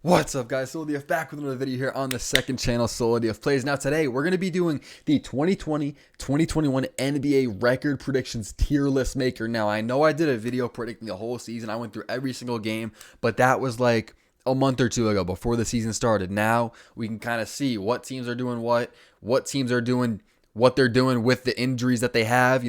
What's up, guys? SoloDF back with another video here on the second channel, SoloDF Plays. Now today we're going to be doing the 2020-2021 NBA record predictions tier list maker. Now I know I did a video predicting the whole season. I went through every single game, but that was like a month or two ago before the season started. Now we can kind of see what teams are doing what teams are doing what they're doing with the injuries that they have.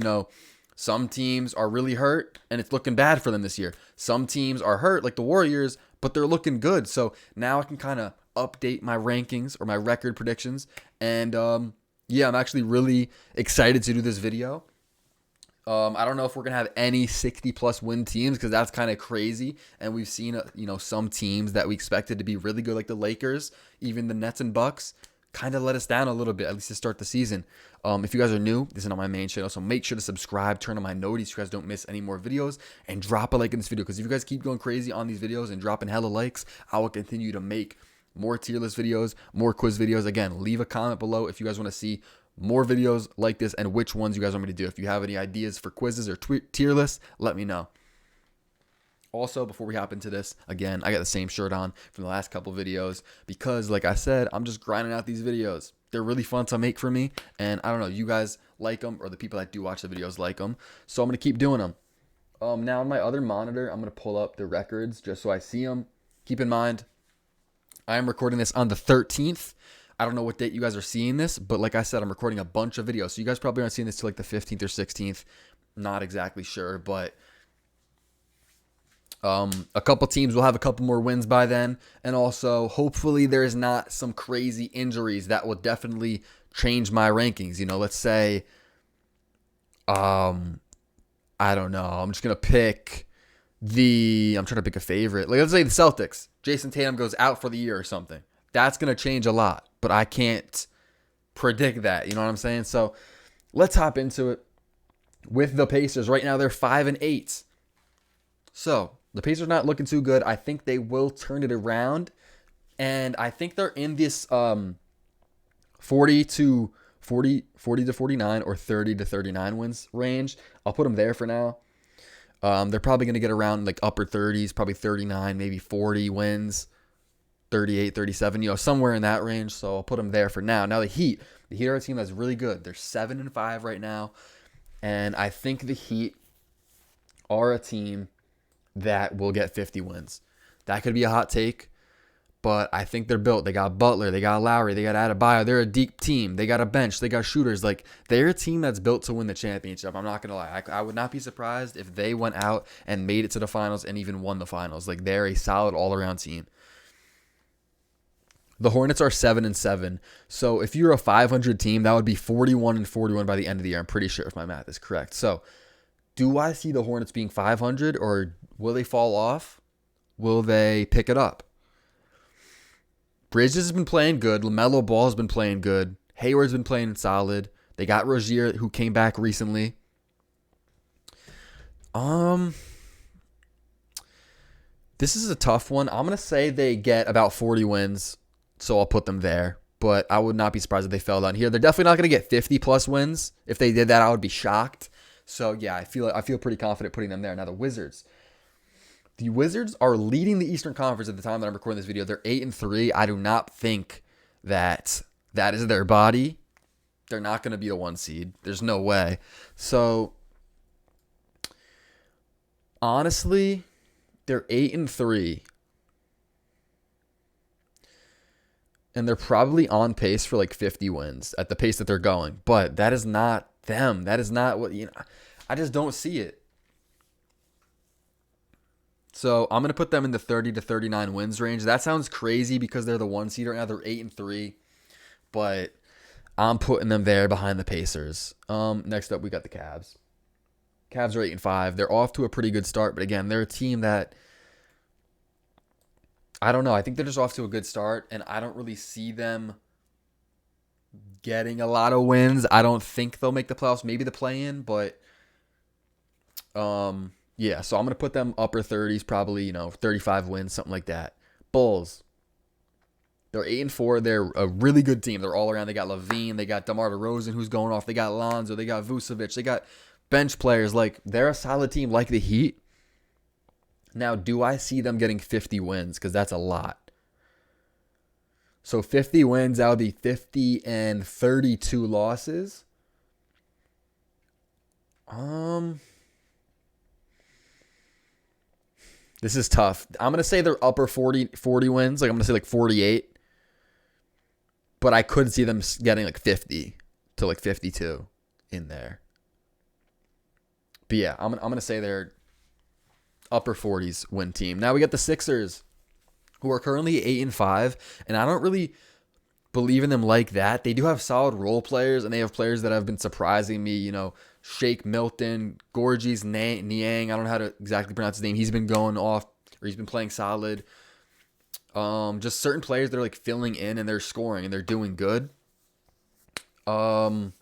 Some teams are really hurt and it's looking bad for them this year. Some teams are hurt like the Warriors, but they're looking good. So now I can kind of update my rankings or my record predictions. And yeah, I'm actually really excited to do this video. I don't know if we're going to have any 60 plus win teams because that's kind of crazy. And we've seen, some teams that we expected to be really good, like the Lakers, even the Nets and Bucks, kind of let us down a little bit, at least to start the season. If you guys are new, this is not my main channel, so make sure to subscribe, turn on my notifications so you guys don't miss any more videos, and drop a like in this video, because if you guys keep going crazy on these videos and dropping hella likes, I will continue to make more tier list videos, more quiz videos. Again, leave a comment below if you guys want to see more videos like this and which ones you guys want me to do. If you have any ideas for quizzes or tier lists, let me know. Also, before we hop into this, again, I got the same shirt on from the last couple videos because, like I said, I'm just grinding out these videos. They're really fun to make for me, and I don't know, you guys like them, or the people that do watch the videos like them, so I'm going to keep doing them. Now, on my other monitor, I'm going to pull up the records just so I see them. Keep in mind, I am recording this on the 13th. I don't know what date you guys are seeing this, but like I said, I'm recording a bunch of videos, so you guys probably aren't seeing this till like the 15th or 16th. Not exactly sure, but a couple teams will have a couple more wins by then, and also hopefully there's not some crazy injuries that will definitely change my rankings. Let's say, I don't know. I'm just gonna pick I'm trying to pick a favorite. Like, let's say the Celtics. Jason Tatum goes out for the year or something. That's gonna change a lot, but I can't predict that. You know what I'm saying? So let's hop into it with the Pacers. Right now they're 5-8. So the Pacers are not looking too good. I think they will turn it around, and I think they're in this 40 to 49 or 30 to 39 wins range. I'll put them there for now. They're probably going to get around like upper 30s, probably 39, maybe 40 wins, 38, 37, somewhere in that range. So I'll put them there for now. Now the Heat are a team that's really good. They're 7-5 right now, and I think the Heat are a team that will get 50 wins. That could be a hot take, but I think they're built. They got Butler, they got Lowry, they got Adebayo. They're a deep team. They got a bench, they got shooters. Like, they're a team that's built to win the championship. I'm not gonna lie. I would not be surprised if they went out and made it to the finals and even won the finals. Like, they're a solid all-around team. The Hornets are 7-7. So if you're a 500 team, that would be 41-41 by the end of the year. I'm pretty sure if my math is correct. So do I see the Hornets being 500, or will they fall off? Will they pick it up? Bridges has been playing good. LaMelo Ball has been playing good. Hayward's been playing solid. They got Rozier, who came back recently. This is a tough one. I'm going to say they get about 40 wins, so I'll put them there. But I would not be surprised if they fell down here. They're definitely not going to get 50-plus wins. If they did that, I would be shocked. So, yeah, I feel pretty confident putting them there. Now, the Wizards. The Wizards are leading the Eastern Conference at the time that I'm recording this video. They're 8-3. I do not think that is their body. They're not going to be a 1 seed. There's no way. So, honestly, they're 8-3. And they're probably on pace for like 50 wins at the pace that they're going. But that is not them. That is not what, I just don't see it. So I'm going to put them in the 30 to 39 wins range. That sounds crazy because they're the 1 seed right now. They're 8-3. But I'm putting them there behind the Pacers. Next up, we got the Cavs. Cavs are 8-5. They're off to a pretty good start. But again, they're a team that, I don't know. I think they're just off to a good start, and I don't really see them getting a lot of wins. I don't think they'll make the playoffs. Maybe the play-in, but yeah. So I'm gonna put them upper 30s, probably 35 wins, something like that. Bulls. They're 8-4. They're a really good team. They're all around. They got LaVine. They got DeMar DeRozan, who's going off. They got Lonzo. They got Vucevic. They got bench players. Like, they're a solid team, like the Heat. Now, do I see them getting 50 wins? Because that's a lot. So 50 wins, that would be 50 and 32 losses. This is tough. I'm going to say they're upper 40 wins. Like I'm going to say like 48. But I could see them getting like 50 to like 52 in there. But yeah, I'm going to say they're upper 40s win team. Now we got the Sixers, who are currently 8-5, and I don't really believe in them like that. They do have solid role players, and they have players that have been surprising me. You know, Shake Milton, Gorgis Niang. I don't know how to exactly pronounce his name. He's been going off, or he's been playing solid. Just certain players that are like filling in and they're scoring and they're doing good. So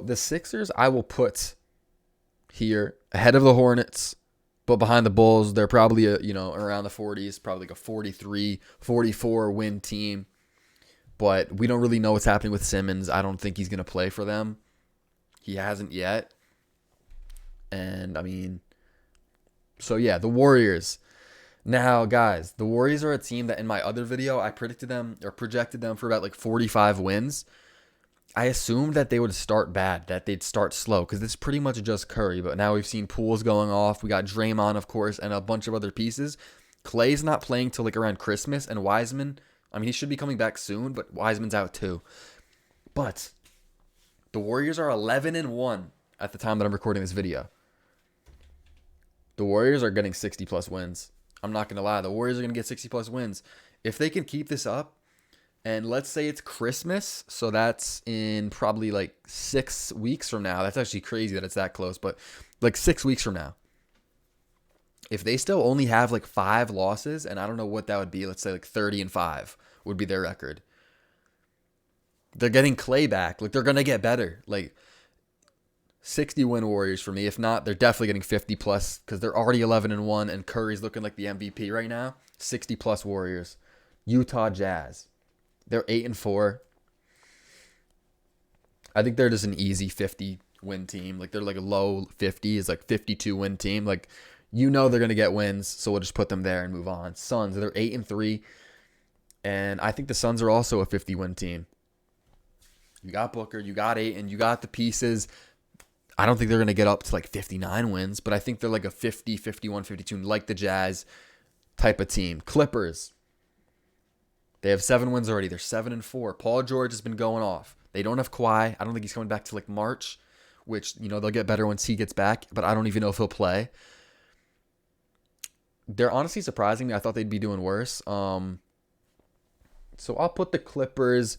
the Sixers I will put here ahead of the Hornets, but behind the Bulls. They're probably around the 40s, probably like a 43, 44 win team. But we don't really know what's happening with Simmons. I don't think he's going to play for them. He hasn't yet. And I mean, so yeah, the Warriors. Now, guys, the Warriors are a team that in my other video, I predicted them or projected them for about like 45 wins. I assumed that they would start bad, that they'd start slow, because it's pretty much just Curry. But now we've seen Pools going off. We got Draymond, of course, and a bunch of other pieces. Clay's not playing till like around Christmas, and Wiseman, I mean, he should be coming back soon, but Wiseman's out too. But the Warriors are 11-1 at the time that I'm recording this video. The Warriors are getting 60-plus wins. I'm not going to lie. The Warriors are going to get 60-plus wins. If they can keep this up, and let's say it's Christmas, so that's in probably like 6 weeks from now. That's actually crazy that it's that close, but like 6 weeks from now. If they still only have like 5 losses, and I don't know what that would be, let's say like 30-5 would be their record. They're getting Clay back. Like they're going to get better. Like 60-win Warriors for me. If not, they're definitely getting 50-plus because they're already 11-1, and Curry's looking like the MVP right now. 60-plus Warriors. Utah Jazz. They're 8-4. I think they're just an easy 50-win team. Like they're like a low 50s, like 52-win team. Like they're gonna get wins, so we'll just put them there and move on. Suns, they're 8-3, and I think the Suns are also a 50-win team. You got Booker, you got Ayton, you got the pieces. I don't think they're gonna get up to like 59 wins, but I think they're like a 50, 51, 52, like the Jazz type of team. Clippers. They have 7 wins already. They're 7-4. Paul George has been going off. They don't have Kawhi. I don't think he's coming back to like March, which, they'll get better once he gets back, but I don't even know if he'll play. They're honestly surprising me. I thought they'd be doing worse. So I'll put the Clippers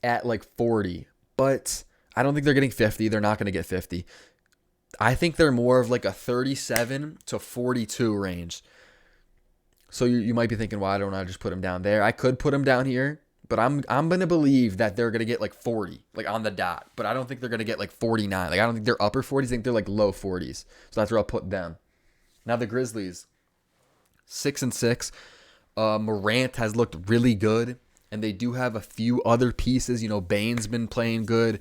at like 40, but I don't think they're getting 50. They're not going to get 50. I think they're more of like a 37 to 42 range. So you might be thinking, why don't I just put them down there? I could put them down here, but I'm going to believe that they're going to get like 40, like on the dot. But I don't think they're going to get like 49. Like I don't think they're upper 40s. I think they're like low 40s. So that's where I'll put them. Now the Grizzlies, 6-6. Morant has looked really good, and they do have a few other pieces. Bane's been playing good,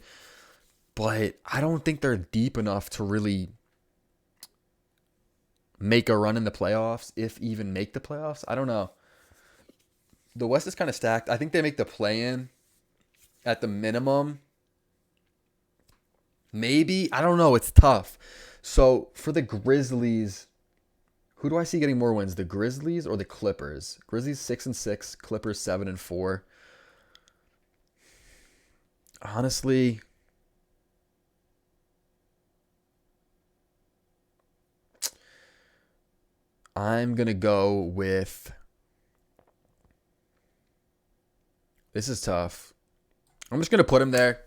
but I don't think they're deep enough to really make a run in the playoffs, if even make the playoffs. I don't know. The West is kind of stacked. I think they make the play-in at the minimum. Maybe. I don't know. It's tough. So for the Grizzlies, who do I see getting more wins? The Grizzlies or the Clippers? Grizzlies 6-6, Clippers 7-4. Honestly, I'm going to go with... This is tough. I'm just going to put them there.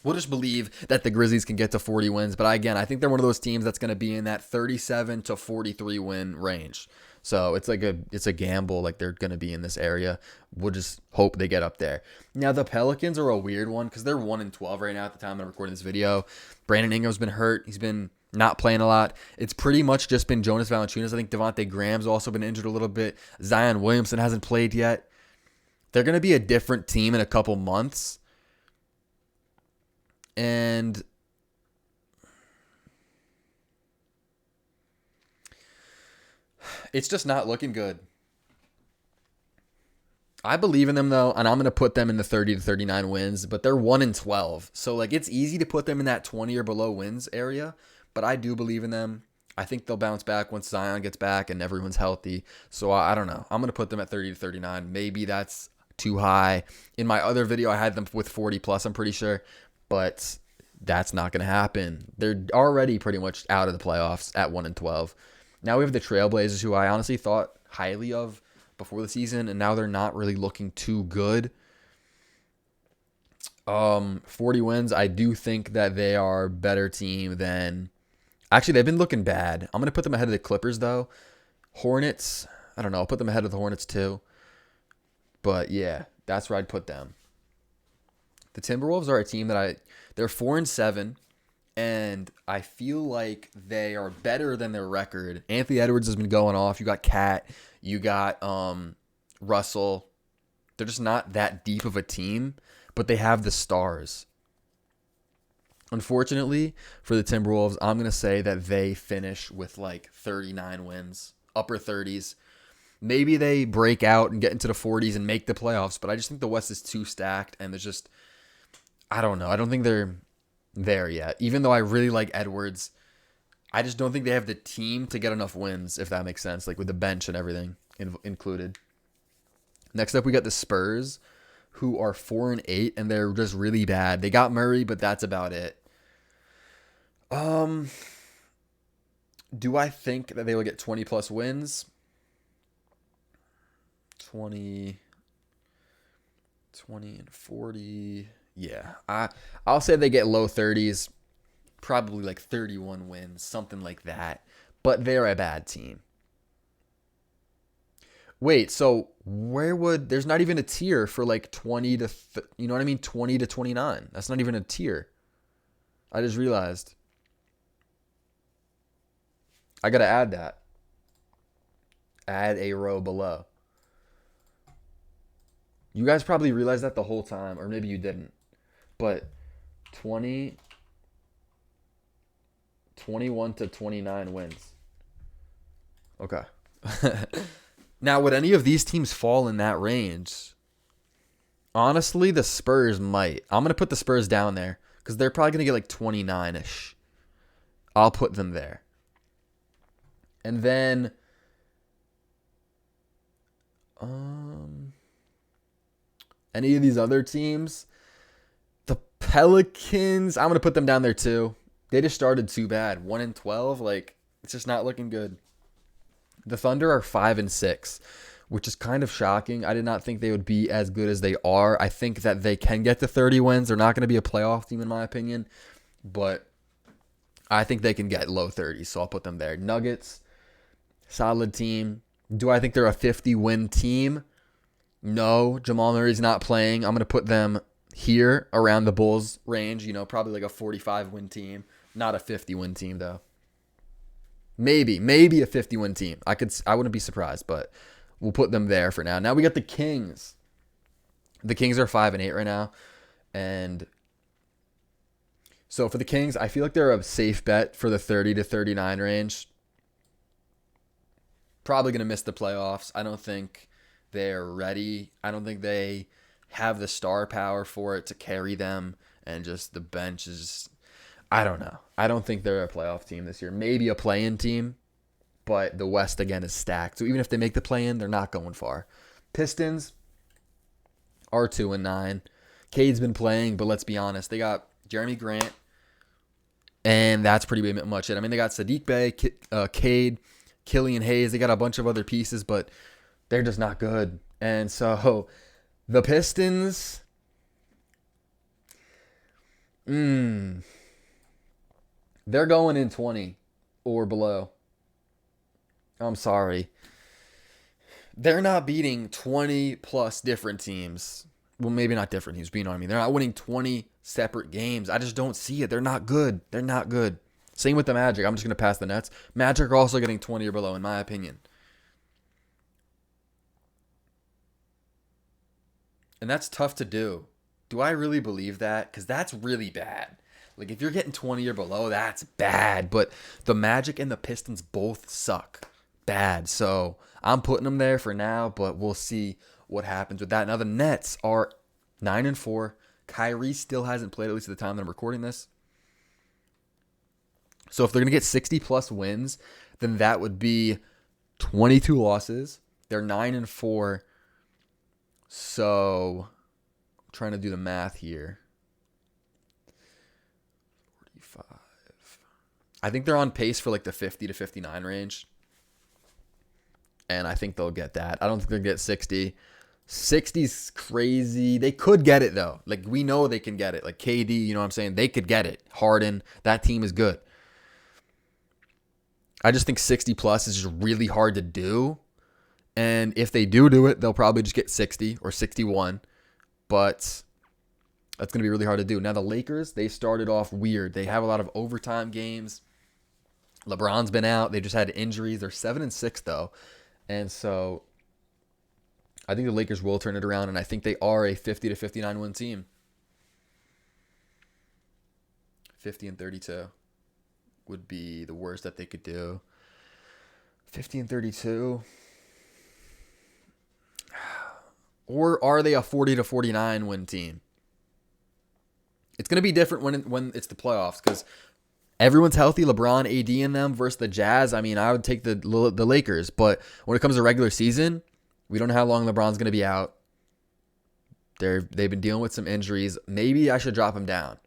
We'll just believe that the Grizzlies can get to 40 wins. But again, I think they're one of those teams that's going to be in that 37 to 43 win range. So it's a gamble. Like they're going to be in this area. We'll just hope they get up there. Now the Pelicans are a weird one because they're 1-12 right now at the time I'm recording this video. Brandon Ingram's been hurt. He's been not playing a lot. It's pretty much just been Jonas Valanciunas. I think Devontae Graham's also been injured a little bit. Zion Williamson hasn't played yet. They're going to be a different team in a couple months. And it's just not looking good. I believe in them though, and I'm gonna put them in the 30 to 39 wins, but they're 1-12, so like it's easy to put them in that 20 or below wins area. But I do believe in them. I think they'll bounce back once Zion gets back and everyone's healthy. So I don't know. I'm gonna put them at 30 to 39. Maybe that's too high. In my other video, I had them with 40 plus. I'm pretty sure, but that's not gonna happen. They're already pretty much out of the playoffs at 1-12. Now we have the Trailblazers, who I honestly thought highly of before the season, and now they're not really looking too good. 40 wins. I do think that they are a better team than. Actually, they've been looking bad. I'm gonna put them ahead of the Clippers though. Hornets. I don't know. I'll put them ahead of the Hornets too. But yeah, that's where I'd put them. The Timberwolves are a team that they're 4-7. And I feel like they are better than their record. Anthony Edwards has been going off. You got Cat. You got Russell. They're just not that deep of a team, but they have the stars. Unfortunately, for the Timberwolves, I'm going to say that they finish with like 39 wins, upper 30s. Maybe they break out and get into the 40s and make the playoffs, but I just think the West is too stacked, and there's just, I don't know. I don't think they're there yet. Even though I really like Edwards, I just don't think they have the team to get enough wins, if that makes sense, like with the bench and everything included. Next up, we got the Spurs, who are 4-8, and they're just really bad. They got Murray, but that's about it. Do I think that they will get 20 plus wins? 20 and 40. Yeah, I'll say they get low 30s, probably like 31 wins, something like that. But they're a bad team. Wait, so there's not even a tier for like 20 to, you know what I mean? 20 to 29. That's not even a tier. I just realized. I got to add that. Add a row below. You guys probably realized that the whole time, or maybe you didn't. But 21 to 29 wins. Okay. Now, would any of these teams fall in that range? Honestly, the Spurs might. I'm going to put the Spurs down there because they're probably going to get like 29-ish. I'll put them there. And then any of these other teams, the Pelicans, I'm going to put them down there too. They just started too bad. 1-12, like it's just not looking good. The Thunder are 5-6, which is kind of shocking. I did not think they would be as good as they are. I think that they can get to 30 wins. They're not going to be a playoff team in my opinion, but I think they can get low 30s, so I'll put them there. Nuggets, solid team. Do I think they're a 50-win team? No, Jamal Murray's not playing. I'm going to put them here around the Bulls range, probably like a 45-win team. Not a 50-win team, though. Maybe a 50-win team. I wouldn't be surprised, but we'll put them there for now. Now we got the Kings. The Kings are 5-8 right now. And so for the Kings, I feel like they're a safe bet for the 30 to 39 range. Probably going to miss the playoffs. I don't think they're ready. I don't think they have the star power for it to carry them. And just the bench is, I don't know. I don't think they're a playoff team this year. Maybe a play-in team, but the West, again, is stacked. So even if they make the play-in, they're not going far. Pistons are 2-9. Cade's been playing, but let's be honest. They got Jeremy Grant, and that's pretty much it. I mean, they got Sadiq Bey, Cade, Killian Hayes. They got a bunch of other pieces, but they're just not good. And so the Pistons, they're going in 20 or below. I'm sorry. They're not beating 20 plus different teams. Well, maybe not different teams, but you know what I mean. They're not winning 20 separate games. I just don't see it. They're not good. They're not good. Same with the Magic. I'm just going to pass the Nets. Magic are also getting 20 or below, in my opinion. And that's tough to do. Do I really believe that? Because that's really bad. Like, if you're getting 20 or below, that's bad. But the Magic and the Pistons both suck. bad. So I'm putting them there for now, but we'll see what happens with that. Now the Nets are 9-4. Kyrie still hasn't played, at least at the time that I'm recording this. So if they're going to get 60 plus wins, then that would be 22 losses. They're 9-4. So I'm trying to do the math here. 45. I think they're on pace for like the 50 to 59 range. And I think they'll get that. I don't think they'll get 60. 60's crazy. They could get it, though. Like, we know they can get it. Like, KD, you know what I'm saying? They could get it. Harden, that team is good. I just think 60 plus is just really hard to do. And if they do it, they'll probably just get 60 or 61. But that's going to be really hard to do. Now, the Lakers, they started off weird. They have a lot of overtime games. LeBron's been out. They just had injuries. They're 7-6, though. And so I think the Lakers will turn it around, and I think they are a 50 to 59 win team. 50-32 would be the worst that they could do. 50-32. Or are they a 40 to 49 win team? It's going to be different when it's the playoffs because everyone's healthy. LeBron, AD in them versus the Jazz. I mean, I would take the Lakers. But when it comes to regular season, we don't know how long LeBron's going to be out. They've been dealing with some injuries. Maybe I should drop him down.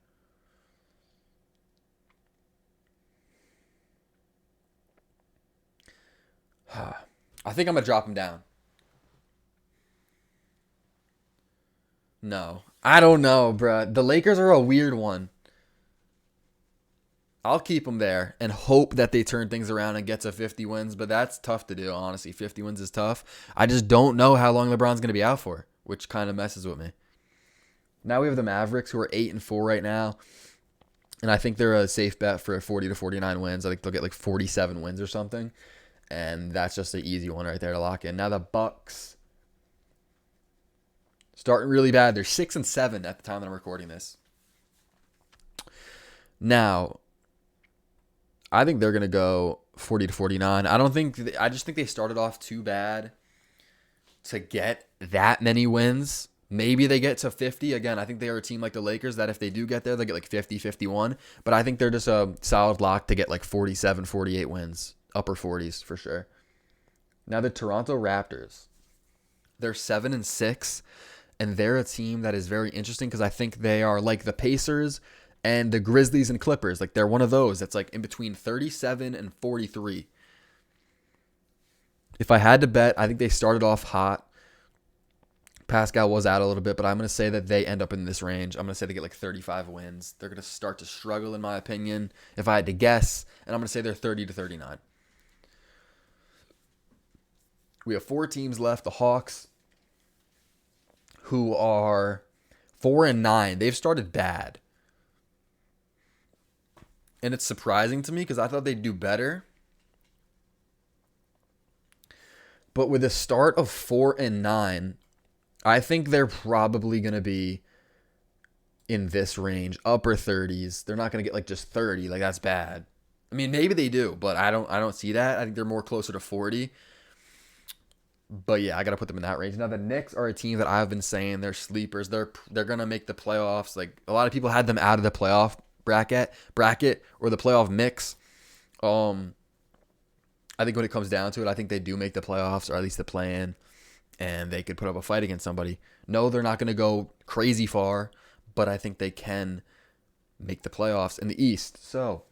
I think I'm going to drop him down. No. I don't know, bruh. The Lakers are a weird one. I'll keep them there and hope that they turn things around and get to 50 wins, but that's tough to do, honestly. 50 wins is tough. I just don't know how long LeBron's going to be out for, which kind of messes with me. Now we have the Mavericks, who are 8-4 right now, and I think they're a safe bet for 40 to 49 wins. I think they'll get like 47 wins or something, and that's just an easy one right there to lock in. Now the Bucks, starting really bad. They're 6-7 at the time that I'm recording this. Now, I think they're going to go 40 to 49. I just think they started off too bad to get that many wins. Maybe they get to 50. Again, I think they are a team like the Lakers that if they do get there, they'll get like 50, 51. But I think they're just a solid lock to get like 47, 48 wins. Upper 40s for sure. Now the Toronto Raptors. They're 7-6. And they're a team that is very interesting because I think they are like the Pacers and the Grizzlies and Clippers. Like they're one of those that's like in between 37 and 43. If I had to bet, I think they started off hot. Pascal was out a little bit, but I'm going to say that they end up in this range. I'm going to say they get like 35 wins. They're going to start to struggle, in my opinion, if I had to guess. And I'm going to say they're 30 to 39. We have 4 teams left. The Hawks, who are 4-9. They've started bad. And it's surprising to me because I thought they'd do better. But with a start of 4-9, I think they're probably going to be in this range, upper 30s. They're not going to get like just 30. Like that's bad. I mean, maybe they do, but I don't see that. I think they're more closer to 40. But yeah, I got to put them in that range. Now the Knicks are a team that I've been saying they're sleepers. They're going to make the playoffs. Like a lot of people had them out of the playoff bracket or the playoff mix. I think when it comes down to it, I think they do make the playoffs or at least the play-in, and they could put up a fight against somebody. No, they're not going to go crazy far, but I think they can make the playoffs in the East. So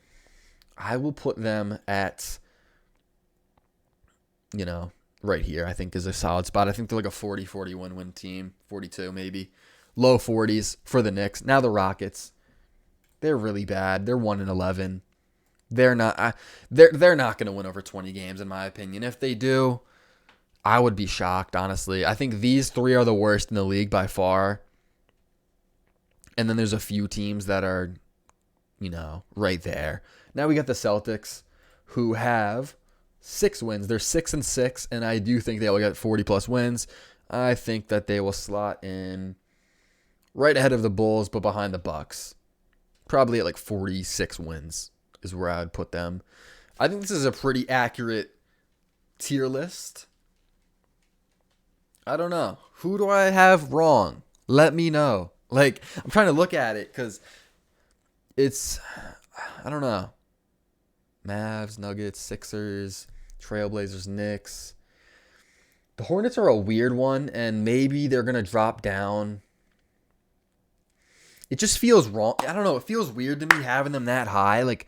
I will put them at, right here, I think is a solid spot. I think they're like a 40, 41 win team, 42 maybe. Low 40s for the Knicks. Now the Rockets, they're really bad. They're 1-11. They're not going to win over 20 games in my opinion. If they do, I would be shocked, honestly. I think these 3 are the worst in the league by far. And then there's a few teams that are, right there. Now we got the Celtics, who have 6 wins. They're 6-6, and I do think they will get 40-plus wins. I think that they will slot in right ahead of the Bulls, but behind the Bucks. Probably at like 46 wins is where I would put them. I think this is a pretty accurate tier list. I don't know. Who do I have wrong? Let me know. Like, I'm trying to look at it because it's, I don't know. Mavs, Nuggets, Sixers, Trailblazers, Knicks. The Hornets are a weird one, and maybe they're going to drop down. It just feels wrong. I don't know. It feels weird to me having them that high. Like,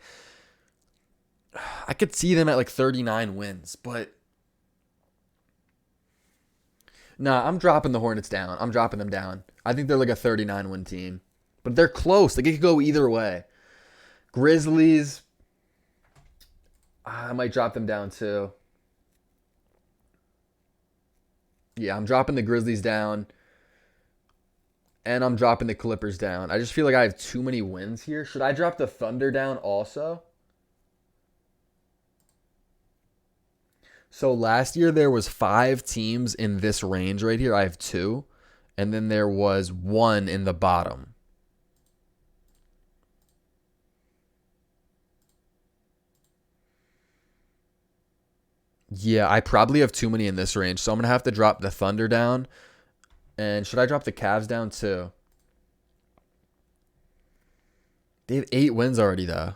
I could see them at like 39 wins, but nah, I'm dropping the Hornets down. I'm dropping them down. I think they're like a 39 win team, but they're close. Like, it could go either way. Grizzlies, I might drop them down too. Yeah, I'm dropping the Grizzlies down. And I'm dropping the Clippers down. I just feel like I have too many wins here. Should I drop the Thunder down also? So last year there was 5 teams in this range right here. I have 2. And then there was 1 in the bottom. Yeah, I probably have too many in this range. So I'm going to have to drop the Thunder down. And should I drop the Cavs down too? They have 8 wins already, though.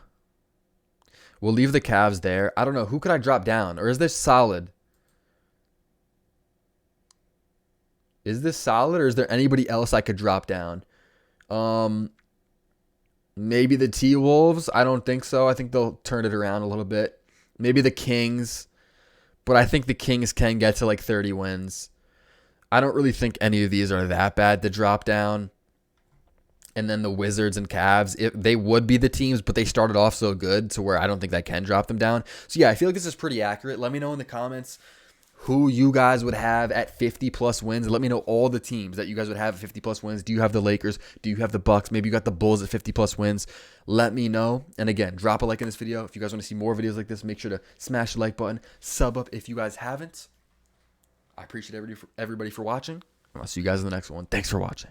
We'll leave the Cavs there. I don't know. Who could I drop down? Or is this solid? Is this solid, or is there anybody else I could drop down? Maybe the T-Wolves. I don't think so. I think they'll turn it around a little bit. Maybe the Kings. But I think the Kings can get to like 30 wins. I don't really think any of these are that bad to drop down. And then the Wizards and Cavs, they would be the teams, but they started off so good to where I don't think that can drop them down. So yeah, I feel like this is pretty accurate. Let me know in the comments who you guys would have at 50 plus wins. And let me know all the teams that you guys would have at 50 plus wins. Do you have the Lakers? Do you have the Bucks? Maybe you got the Bulls at 50 plus wins. Let me know. And again, drop a like in this video. If you guys want to see more videos like this, make sure to smash the like button. Sub up if you guys haven't. I appreciate everybody for watching. I'll see you guys in the next one. Thanks for watching.